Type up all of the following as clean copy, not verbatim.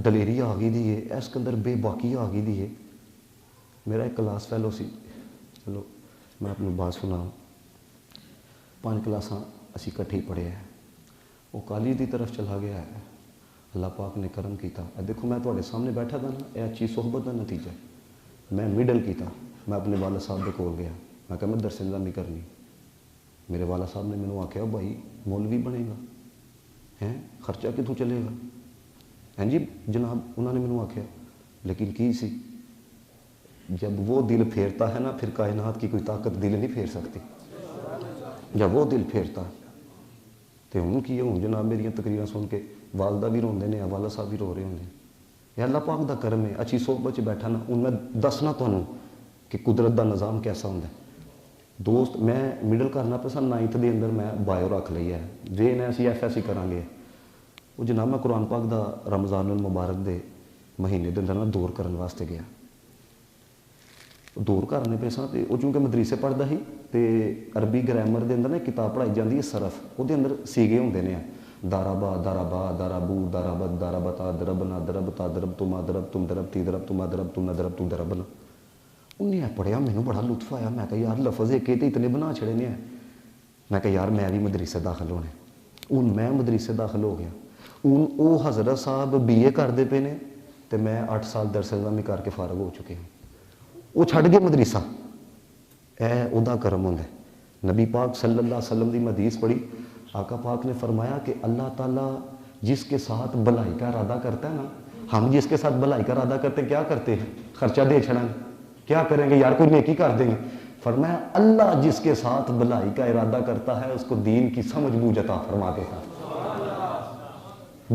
دلیری آ گئی دی ہے، اس کے اندر بے باکی آ گئی دی ہے. میرا ایک کلاس فیلو سی، چلو میں اپنی بات سنا، 5 کلاساں اسی کٹھے ہی پڑھے ہیں. وہ کالج کی طرف چلا گیا ہے، اللہ پاک نے کرم کیتا. دیکھو میں تھوڑے سامنے بیٹھا تھا نا، یہ اچھی صحبت کا نتیجہ. میں مڈل کیتا، میں اپنے والد صاحب کے کول گیا، میں کہا میں درس نظامی کرنی. میرے والد صاحب نے مینوں آخیا بھائی مولوی بنے گا ہیں، خرچہ کتوں چلے گا؟ ہیں جی جناب، انہوں نے مینوں آخیا. لیکن کی سی، جب وہ دل پھیرتا ہے نا پھر کائنات کی کوئی طاقت دل نہیں پھیر سکتی. جب وہ دل پھیرتا تو ہوں کی ہوں جناب میری تقریریں سن کے والدہ بھی روندے نے، والد صاحب بھی رو رہے ہوں. یہ اللہ پاک دا کرم ہے. اچھی صحبت بیٹھا نا، ہوں میں دسنا تمہیں کہ قدرت دا نظام کیسا ہوں. دوست میں مڈل کرنا پہ سن 9th دے اندر میں بایو رکھ لی ہے، جے نے اسی ایف ایس سی کریں گے. وہ جناب میں قرآن پاک دا رمضان المبارک دے مہینے دے اندر نا دور کرنے واسطے گیا. دور کرنے پہ سا تو وہ چونکہ مدریسے پڑھتا ہی تو عربی گرامر دے اندر نا کتاب پڑھائی جاتی ہے صرف، وہ اندر سیگے ہوندے نے، دارابا دارابا دارابو دارابت دارابتا دربنا دربتا درب تما درب تم درب تی درب تما درب تم نہ درب تم دربنا. انہیں پڑھیا، مینوں بڑا لطف آیا. میں کہا یار لفظ ایک تو اتنے بنا چھڑے نے ہیں. میں کہا یار میں بھی مدرسے داخل ہونے. ہوں میں مدرسے داخل ہو گیا. ہوں وہ حضرت صاحب BA کرتے پے نے تو میں 8 سال درس نظامی کر کے فارغ ہو چکے ہیں. وہ چھڑ گئے مدرسہ. وہ دا کرم ہوں. نبی پاک صلی اللہ علیہ وسلم کی حدیث پڑھی، آقا پاک نے فرمایا کہ اللہ تعالیٰ جس کے ساتھ بھلائی کا ارادہ کرتا ہے نا، ہم جس کے ساتھ بھلائی کا ارادہ کرتے ہیں کیا کرتے ہیں؟ خرچہ دے چھڑیں، کیا کریں گے یار کوئی نیکی کر دیں گے. فرمایا اللہ جس کے ساتھ بھلائی کا ارادہ کرتا ہے اس کو دین کی سمجھ بوجھ عطا فرما دیتا ہے.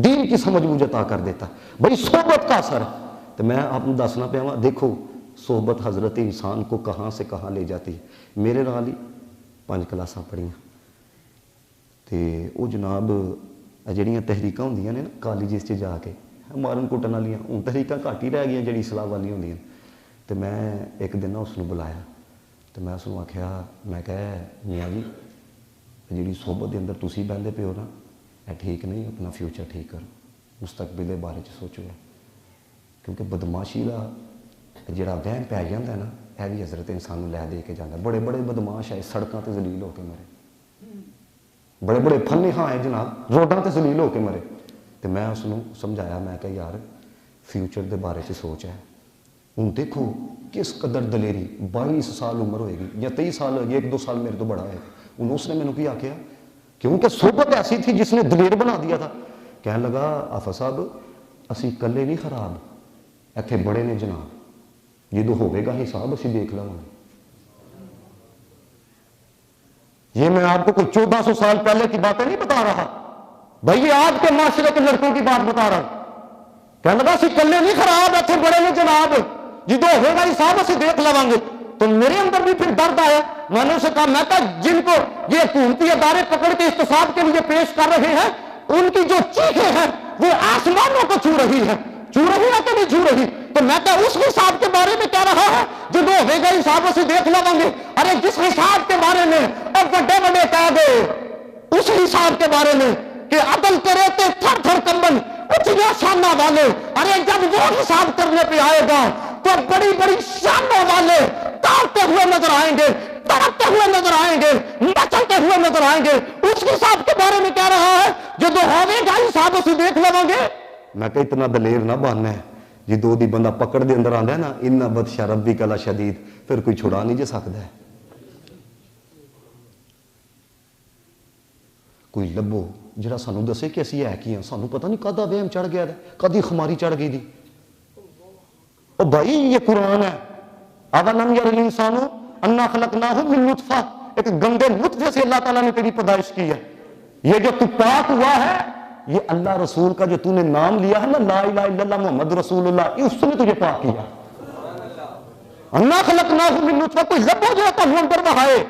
دین کی سمجھ بوجھ عطا کر دیتا ہے. بھائی صحبت کا اثر ہے. تو میں آپ کو دسنا پیا، دیکھو صحبت حضرت انسان کو کہاں سے کہاں لے جاتی ہے. میرے نال ہی 5 کلاساں پڑھیاں تو وہ جناب جہاں تحریکاں ہوندیاں نے نا کالجز سے جا کے مارن کٹن والیاں، ہوں تحریکاں گھٹ ہی رہ گئی جہی اصلاح والی ہوندیاں. تو میں ایک دن اس کو بلایا تو میں اس کو آخیا، میں کہا میاں جی جی صحبت کے اندر تسی بہتے پے ہو نا، یہ ٹھیک نہیں، اپنا فیوچر ٹھیک کرو، مستقبل کے بارے سوچو. کیونکہ بدماشی کا جڑا وہم پی جاتا ہے نا، یہ بھی حضرت انسان لے دے کے جانا. بڑے بڑے بدماش آئے سڑکوں تے ذلیل ہو کے مرے، بڑے بڑے فنے ہاں آئے جناب روڈاں تے ذلیل ہو کے مرے. تو میں اس کو سمجھایا، میں کہ یار فیوچر کے بارے سوچ ہے. ہوں دیکھو کس قدر دلیری، 22 سال عمر ہوئے گی یا 23 سال ہوئے گی، 1-2 سال میرے تو بڑا ہے. انہوں اس نے مینوں کی آخیا، کیونکہ صحبت ایسی تھی جس نے دلیر بنا دیا تھا. کہنے لگا آفا صاحب اسی کلے نہیں خراب، ایتھے بڑے نے جناب، جدو ہوئے گا حساب اسی دیکھ لوں گے. یہ میں آپ کو کوئی 1400 سال پہلے کی باتیں نہیں بتا رہا بھائی، یہ آج کے معاشرے کے لڑکوں کی بات بتا رہا ہوں. کہنے لگا اسی کلے نہیں خراب، ایتھے بڑے نے جناب، جدو ہوئے گا حساب اسی دیکھ لوں گے. تو میرے اندر بھی پھر درد آیا. میں نے اسے کہا، میں کہا جن کو یہ حکومتی ادارے پکڑ کے احتساب کے لیے پیش کر رہے ہیں، ان کی جو چیخیں ہیں وہ آسمانوں کو چھو رہی ہے، چھو رہی ہے کہ نہیں چھو رہی؟ تو میں کہا اس حساب کے بارے میں کہہ رہا ہے جو ہوئے گا حساب اسے دیکھ لوں گے. ارے جس حساب کے بارے میں اب بڑے بڑے کہہ گئے، اس حساب کے بارے میں کہ عدل کرے تو تھر تھر کمبل اچھلے شانہ والے. ارے جب وہ حساب کرنے پہ آئے گا تو بڑی بڑی شانوں والے ٹالتے ہوئے نظر آئیں گے، تڑپتے ہوئے نظر آئیں گے، مچلتے ہوئے نظر آئیں گے. اس حساب کے بارے میں کہہ رہا ہے جو ہوئے گا حساب اسے دیکھ لوں گے. میں کہ اتنا دلیر نہ بننا ہے جی، 2 دی بندہ پکڑ دے اندر آندا ہے نا، انّا بدشا ربک لشدید، پھر کوئی چھڑا نہیں جا سکتا ہے. کوئی لبو جڑا سانوں دسے کہ اسی ہے کی ہاں. سانوں پتہ نہیں کدا وہم چڑھ گیا ہے، کدی خماری چڑھ گئی دی. او بھائی یہ قرآن ہے. اولم یری الانسان انا خلقناہ من نطفہ، ایک گندے نطفے سے اللہ تعالیٰ نے تیری پیدائش کی ہے. یہ جو تو پاک ہوا ہے، یہ اللہ رسول کا جو تو نے نام لیا ہے نا، لا الہ الا اللہ محمد رسول اللہ، اس نے تجھے پاک کیا. انا خلقناہ من نطفہ، کوئی لبو جو تو اندر بہائے.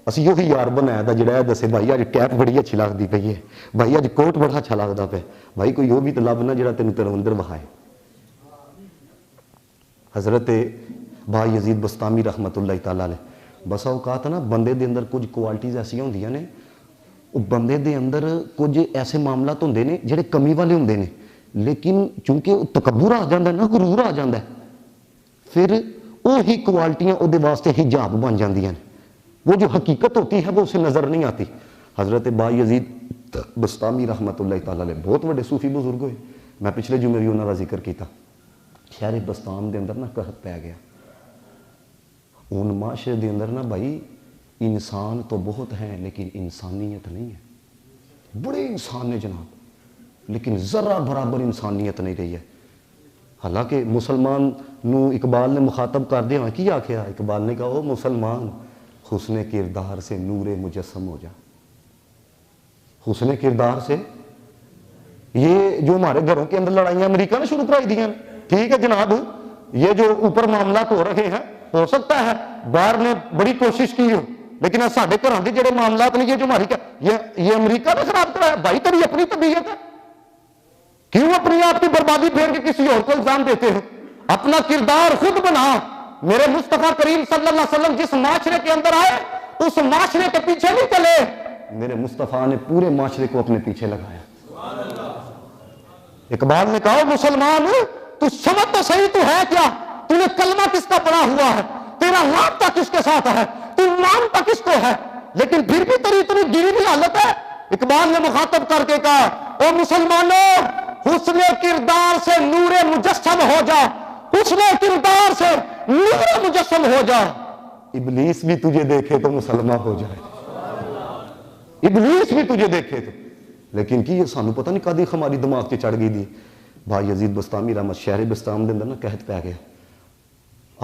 اسی یہی یار بنایا تھا جڑا دسے بھائی اج کیپ بڑی اچھی لگتی پئی ہے، بھائی اج کوٹ بڑا اچھا لگتا پہ، بھائی کوئی وہ بھی تو لب نہ جڑا تین تیرے اندر بہائے. حضرت با یزید بستامی رحمت اللہ تعالیٰ نے بسا اوقات نا بندے دے اندر کچھ کوالٹیز ایسی ہوندیاں نے، وہ بندے دے اندر کچھ ایسے معاملات ہوندے نے جڑے کمی والے ہوندے نے لیکن چونکہ تکبر آ جاتا ہے نا, غرور آ جاتا ہے, پھر وہی کوالٹیاں وہ واسطے حجاب بن جاندیاں ہیں. وہ جو حقیقت ہوتی ہے وہ اسے نظر نہیں آتی. حضرت با یزید بستامی رحمت اللہ تعالی علیہ بہت بڑے صوفی بزرگ ہوئے. میں پچھلے جمعے بھی انہوں کا ذکر کیتا. شہر بستام دے اندر نا قحط پی گیا. ان معاشرے دے اندر نا بھائی انسان تو بہت ہیں لیکن انسانیت نہیں ہے. بڑے انسان نے جناب, لیکن ذرا برابر انسانیت نہیں رہی ہے. حالانکہ مسلمان نو اقبال نے مخاطب کر دیا کی آخیا, اقبال نے کہا او مسلمان حسن کردار سے نور مجسم ہو جا. حسن کردار سے, یہ جو ہمارے گھروں کے اندر لڑائیاں امریکہ نے شروع کرائی دیا, ٹھیک ہے جناب, یہ جو اوپر معاملات ہو رہے ہیں ہو سکتا ہے باہر نے بڑی کوشش کی ہو, لیکن سارے گھروں کے جڑے معاملات نہیں, یہ جو ہماری یہ امریکہ نے خراب کرایا. بھائی تیری اپنی طبیعت ہے, کیوں اپنی آپ کی بربادی پھیر کے کسی اور کو الزام دیتے ہیں؟ اپنا کردار خود بنا. میرے مصطفیٰ کریم صلی اللہ علیہ وسلم جس معاشرے کے اندر آئے اس معاشرے کے پیچھے نہیں چلے, میرے مصطفیٰ نے پورے معاشرے کو اپنے پیچھے لگایا. اقبال نے کہا مسلمان تو سمجھ تو صحیح تو ہے کیا, تو نے کلمہ کس کا پڑھا ہوا ہے, تیرا رابطہ کس کے ساتھ ہے, تو مانتا کس کو ہے, لیکن پھر بھی تیری اتنی گری ہوئی حالت ہے. اقبال نے مخاطب کر کے کہا او مسلمانوں حسن کردار سے نور مجسم ہو جا, حسن کردار سے نور مجسم ہو جا. ابلیس بھی تجھے دیکھے تو مسلمان ہو جائے, ابلیس بھی تجھے دیکھے تو. لیکن کی یہ سانو پتہ نہیں کدی ہماری دماغ سے چڑھ گئی دی. بھائی یزید بستامی رحمت شہر بستام دے اندر نا قحط پی گیا.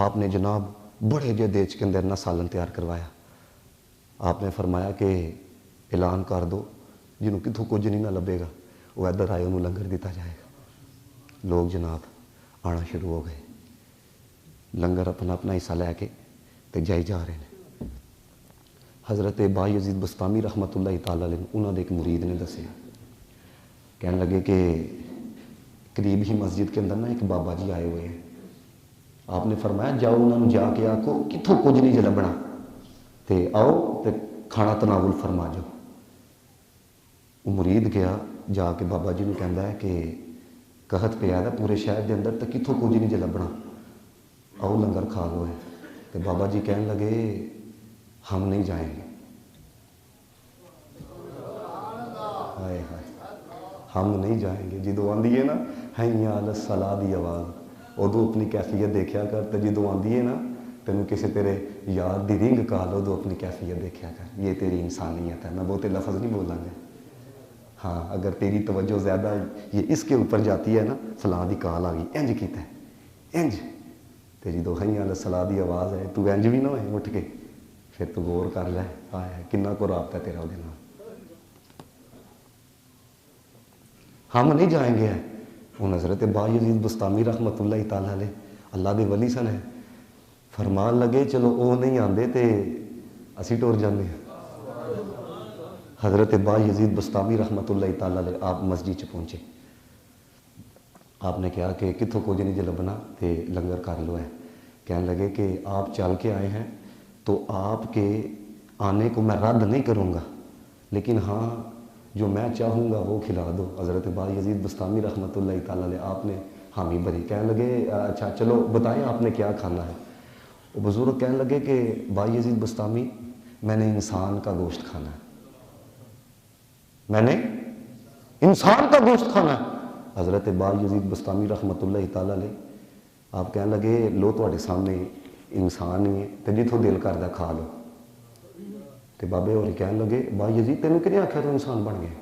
آپ نے جناب بڑے جے دیش کے اندر نا سالن تیار کروایا. آپ نے فرمایا کہ اعلان کر دو جنہوں کتوں کچھ نہیں نہ لبے گا وہ ادھر آئے انہوں لنگر دیتا جائے گا. لوگ جناب آنا شروع ہو گئے, لنگر اپنا اپنا حصہ لے کے تے جائی جا رہے ہیں. حضرت با یزید بستامی رحمت اللہ تعالی علیہ انہوں نے ایک مرید نے دسیا, کہنے لگے کہ قریب ہی مسجد کے اندر نا ایک بابا جی آئے ہوئے ہیں. آپ نے فرمایا جاؤ انہوں نے جا کے آکو کتوں کچھ نہیں جے لبنا تے آؤ تے کھانا تناول فرما جاؤ. وہ مرید گیا, جا کے بابا جی نے کہندا ہے کہ قحط پہ آیا پورے شہر کے اندر تو کتوں کچھ نہیں جے لبنا, آؤ لنگر کھا لو ہے. تو بابا جی کہنے لگے ہم نہیں جائیں گے. ہائے ہائے, ہم نہیں جائیں گے. جدو آندی ہے نا حیّ علی الصلاۃ دی آواز, ادو اپنی کیفیت دیکھا کر. تو جدو آندی ہے نا تینوں کسی تیرے یار دی رنگ کال, ادو اپنی کیفیت دیکھا کر. یہ تیری انسانیت ہے. میں بہتے لفظ نہیں بولاں گا. ہاں اگر تیری توجہ زیادہ یہ اس کے اوپر جاتی ہے نا فلاں دی کال آ گئی انج کیتا ہے انج, تے جدو حیّ علی الصلاۃ دی آواز ہے تو انج بھی نہ ہوئے اٹھ کے, پھر تو غور کر لے آیا کنا کو رابطہ ہے تیرا وہ. ہم نہیں جائیں گے. وہ حضرت با یزید بستامی رحمت اللہ تعالی علیہ اللہ دے ولی سن ہے, فرمان لگے چلو وہ نہیں آندے تے اسی ٹور جانے ہیں. حضرت با یزید بستامی رحمت اللہ تعالی علیہ آپ مسجد چ پہنچے. آپ نے کہا کہ کتوں کچھ نہیں جے لبنا تے لنگر کر لو ہے. کہنے لگے کہ آپ چل کے آئے ہیں تو آپ کے آنے کو میں رد نہیں کروں گا, لیکن ہاں جو میں چاہوں گا وہ کھلا دو. حضرت با یزید بستامی رحمت اللہ تعالی علیہ آپ نے حامی بھری. کہنے لگے اچھا چلو بتائیں آپ نے کیا کھانا ہے. وہ بزرگ کہنے لگے کہ با یزید بستامی میں نے انسان کا گوشت کھانا ہے, میں نے انسان کا گوشت کھانا ہے. حضرت با یزید بستامی رحمت اللہ تعالی علیہ آپ کہنے لگے لو تواڈے سامنے انسان ہی ہے تے جتھوں دل کردا کھا لو. تے بابے ہوری کہنے لگے با یزید تینوں کنے آکھیا تو انسان بن گئے؟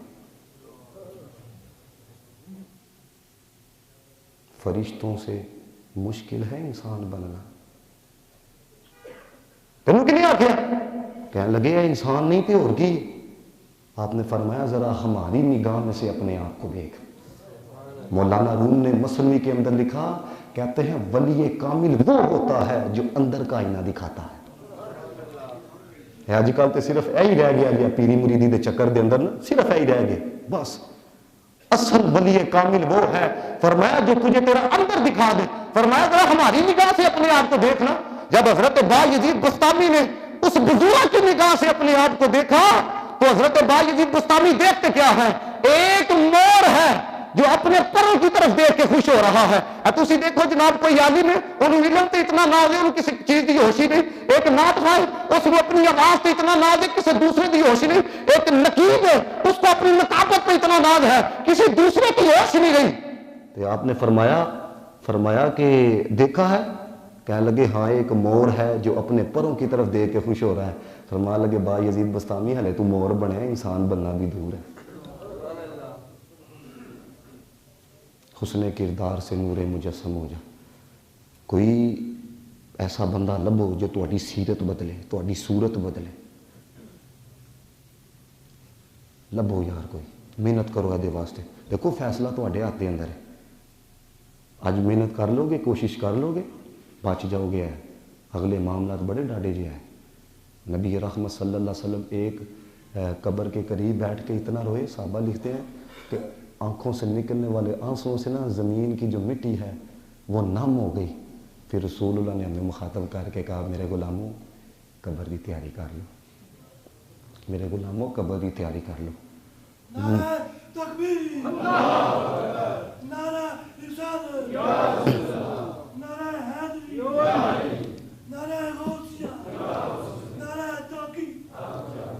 فرشتوں سے مشکل ہے انسان بننا. تینوں کنے آکھیا؟ کہنے لگے یہ انسان نہیں تے اور کی. آپ نے فرمایا ذرا ہماری نگاہ میں سے اپنے آپ کو دیکھ. مولانا روم نے مثنوی کے اندر لکھا, کہتے ہیں ولی کامل وہ ہوتا ہے جو اندر کا آئینہ دکھاتا ہے. آج کل تو صرف یہی رہ گیا پیری مریدی دے چکر دے اندر نا صرف یہی رہ گئے بس. اصل ولی کامل وہ ہے فرمایا جو تجھے تیرا اندر دکھا دے. فرمایا ذرا ہماری نگاہ سے اپنے آپ کو دیکھنا. جب حضرت با یزید بستامی نے اس بزرگ کی نگاہ سے اپنے آپ کو دیکھا تو حضرت با یزید بستامی دیکھتے کیا ہے؟ ایک مور ہے جو اپنے پروں کی طرف دیکھ کے خوش ہو رہا ہے. تسی دیکھو جناب کوئی عالم ہے انہوں علم تے اتنا ناز ہے انہوں کسی چیز دی ہوش ہی نہیں. ایک نعت خواہ اس کو اپنی آواز تے اتنا ناز ہے کسی دوسرے دی ہوش ہی نہیں. ایک نقیب ہے اس کو اپنی نقابت پہ اتنا ناز ہے کسی دوسرے کی ہوش ہی نہیں گئی. تو آپ نے فرمایا کہ دیکھا ہے؟ کہنے لگے ہاں ایک مور ہے جو اپنے پروں کی طرف دیکھ کے خوش ہو رہا ہے. فرمانے لگے با یزید بستامی ہلے تو مور بنے انسان بننا بھی دور ہے. حسن کردار سے نور مجسم ہو جا. کوئی ایسا بندہ لبو جو تہاڈی سیرت بدلے تہاڈی صورت بدلے. لبو یار کوئی محنت کرو یہ واسطے. دیکھو فیصلہ تہاڈے ہاتھ دے اندر ہے. اج محنت کر لو گے کوشش کر لو گے بچ جاؤ گے. اگلے معاملات بڑے ڈاڈے جے ہیں. نبی رحمت صلی اللہ علیہ وسلم ایک قبر کے قریب بیٹھ کے اتنا روئے. صحابہ لکھتے ہیں کہ آنکھوں سے نکلنے والے آنسوں سے نا زمین کی جو مٹی ہے وہ نم ہو گئی. پھر رسول اللہ نے ہمیں مخاطب کر کے کہا میرے غلاموں قبر کی تیاری کر لو. میرے غلاموں قبر کی تیاری کر لو. نعرہ تکبیر، نعرہ رسالت، نعرہ حیدری، نعرہ غوثیہ، نعرہ توقیع.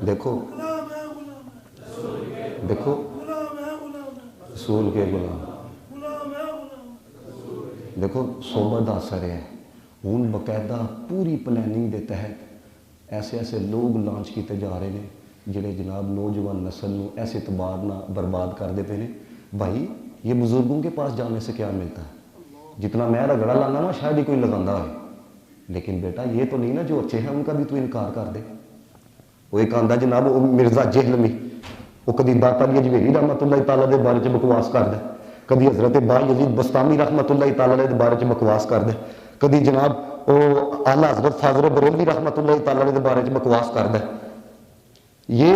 دیکھو غلام ہے غلام، دیکھو غلام ہے غلام، رسول کے غلام. غلام ہے غلام. دیکھو صحبت دا اثر ہے. ہوں باقاعدہ پوری پلاننگ دے تحت ایسے لوگ لانچ کیتے جا رہے ہیں جڑے جناب نوجوان نسل نو ایسے اعتبار نہ برباد کر دیتے ہیں. بھائی یہ بزرگوں کے پاس جانے سے کیا ملتا ہے؟ جتنا میں رگڑا لانا نا شاید ہی کوئی لگاندہ ہے. لیکن بیٹا یہ تو نہیں نا جو اچھے ہیں ان کا بھی تو انکار کر دے. وہ ایک آندہ جناب وہ مرزا جہلمی وہ کدی داتا علی اجمیری رحمت اللہ تعالیٰ دے بارے چ بکواس کر دے. کدی حضرت با یزید بستامی رحمت اللہ تعالیٰ دے بارے چ بکواس کر دے. کدی جناب وہ اعلیٰ حضرت فاضل بریلوی رحمت اللہ تعالیٰ دے بارے چ بکواس کر دے. یہ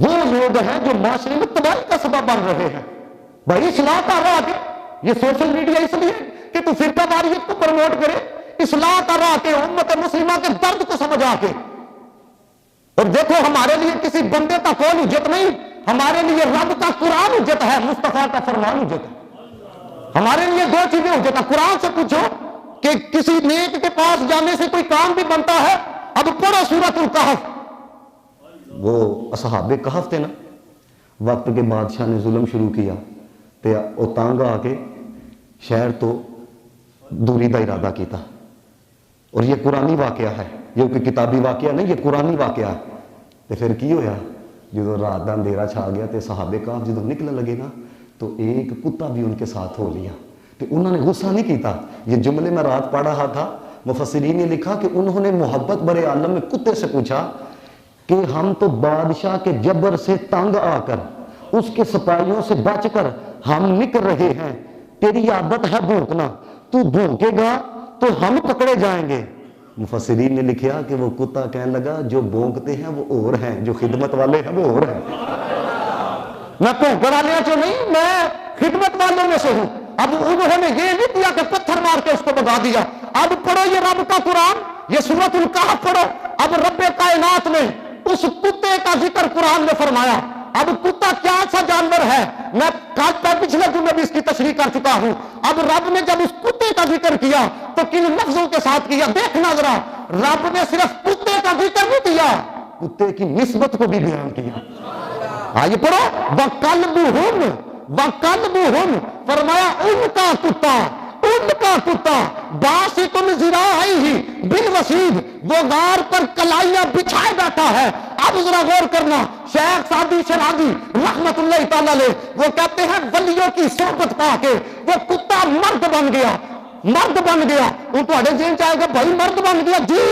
وہ لوگ ہیں جو معاشرے میں تباہی کا سبب بن رہے ہیں. بھائی اصلاح کر رہا کہ یہ سوشل میڈیا اس لیے کہ تو فرقہ واریت کو پروموٹ کرے. اصلاح کر رہا کہ امت مسلمہ کے درد کو سمجھ آ کے. اور دیکھو ہمارے لیے کسی بندے کا قول حجت نہیں, ہمارے لیے رب کا قرآن حجت ہے, مصطفیٰ کا فرمان حجت ہے. ہمارے لیے دو چیزیں حجت ہے. قرآن سے پوچھو کہ کسی نیک کے پاس جانے سے کوئی کام بھی بنتا ہے. اب پڑھو سورۃ الکہف. وہ اصحاب کہف تھے نا, وقت کے بادشاہ نے ظلم شروع کیا تے وہ تانگ آ کے شہر تو دوری کا ارادہ کیتا. اور یہ قرآنی واقعہ ہے, یہ کوئی کتابی واقعہ نہیں, یہ قرآنی واقعہ ہے. تو پھر کی ہویا جدو رات کا اندھیرا چھا گیا تو صحابہ کہف جدو نکلنے لگے نا تو ایک کتا بھی ان کے ساتھ ہو لیا. تو انہوں نے غصہ نہیں کیتا. یہ جملے میں رات پڑھ رہا تھا, مفسرین نے لکھا کہ انہوں نے محبت برے عالم میں کتے سے پوچھا کہ ہم تو بادشاہ کے جبر سے تنگ آ کر اس کے سپاہیوں سے بچ کر ہم نکل رہے ہیں, تیری عادت ہے بھونکنا, تو بھونکے گا تو ہم پکڑے جائیں گے. مفسرین نے لکھا کہ وہ کتا کہنے لگا جو بھونکتے ہیں وہ اور ہیں, جو خدمت والے ہیں وہ اور ہیں. میں بھونکڑ والے جو نہیں, میں خدمت والوں میں سے ہوں. اب انہوں نے یہ نہیں کیا کہ پتھر مار کے اس کو بگا دیا. اب پڑھو یہ رب کا قرآن, یہ سورۃ الکہف پڑھو. اب رب کائنات نے اس کتے کا ذکر قرآن میں فرمایا. اب کتا کیا سا جانور ہے, میں پچھلے دن میں بھی اس کی تشریح کر چکا ہوں. اب رب نے جب اس کتے کا ذکر کیا تو کن لفظوں کے ساتھ کیا دیکھنا ذرا. رب نے صرف کتے کا ذکر نہیں کیا, کتے کی نسبت کو بھی بیان کیا. آئیے پڑھو, وَقَلْبُهُمْ وَقَلْبُهُمْ, فرمایا ان کا کتا, ان کا کتا باسطن ذراعیہ بالوسید, وہ غار پر کلائیاں بچھائے بیٹھا ہے. اب ذرا غور کرنا, شیخ سعدی شرازی رحمت اللہ تعالی علیہ وہ کہتے ہیں ولیوں کی صحبت پا کے وہ کتا مرد بن گیا, مرد بن گیا. وہ تھوڑے ذہن چاہے گا بھائی مرد بن گیا, جی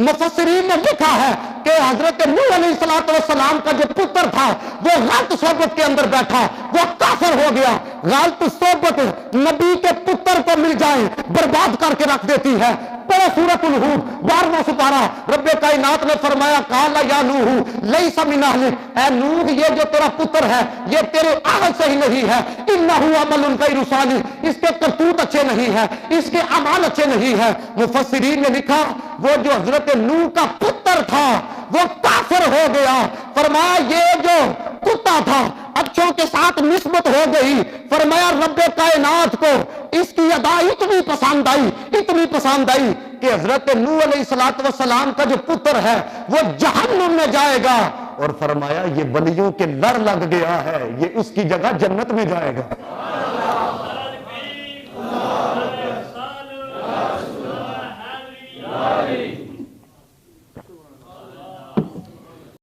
مفسرین نے لکھا ہے کہ حضرت نوح علیہ السلام کا جو پتر تھا وہ غلط صحبت کے اندر بیٹھا, وہ کافر ہو گیا. غلط صحبت نبی کے پتر کو مل جائے برباد کر کے رکھ دیتی ہے. پڑھو سورۃ الہود 12واں سپارہ, رب کائنات نے فرمایا قال یا نوح لیس من اہلک, اے نوح یہ جو تیرا پتر ہے یہ تیرے اہل سے ہی نہیں ہے. انہ عمل غیر صالح, اس کے کرتوت اچھے نہیں ہے, اس کے اعمال اچھے نہیں ہے. مفسرین نے لکھا وہ جو حضرت نوح کا پتر تھا وہ کافر ہو گیا. فرمایا یہ جو کتا تھا اچھوں کے ساتھ نسبت ہو گئی. فرمایا رب کائنات کو اس کی ادا اتنی پسند آئی کہ حضرت نوح علیہ السلام کا جو پتر ہے وہ جہنم میں جائے گا، اور فرمایا یہ ولیوں کے لڑ لگ گیا ہے، یہ اس کی جگہ جنت میں جائے گا.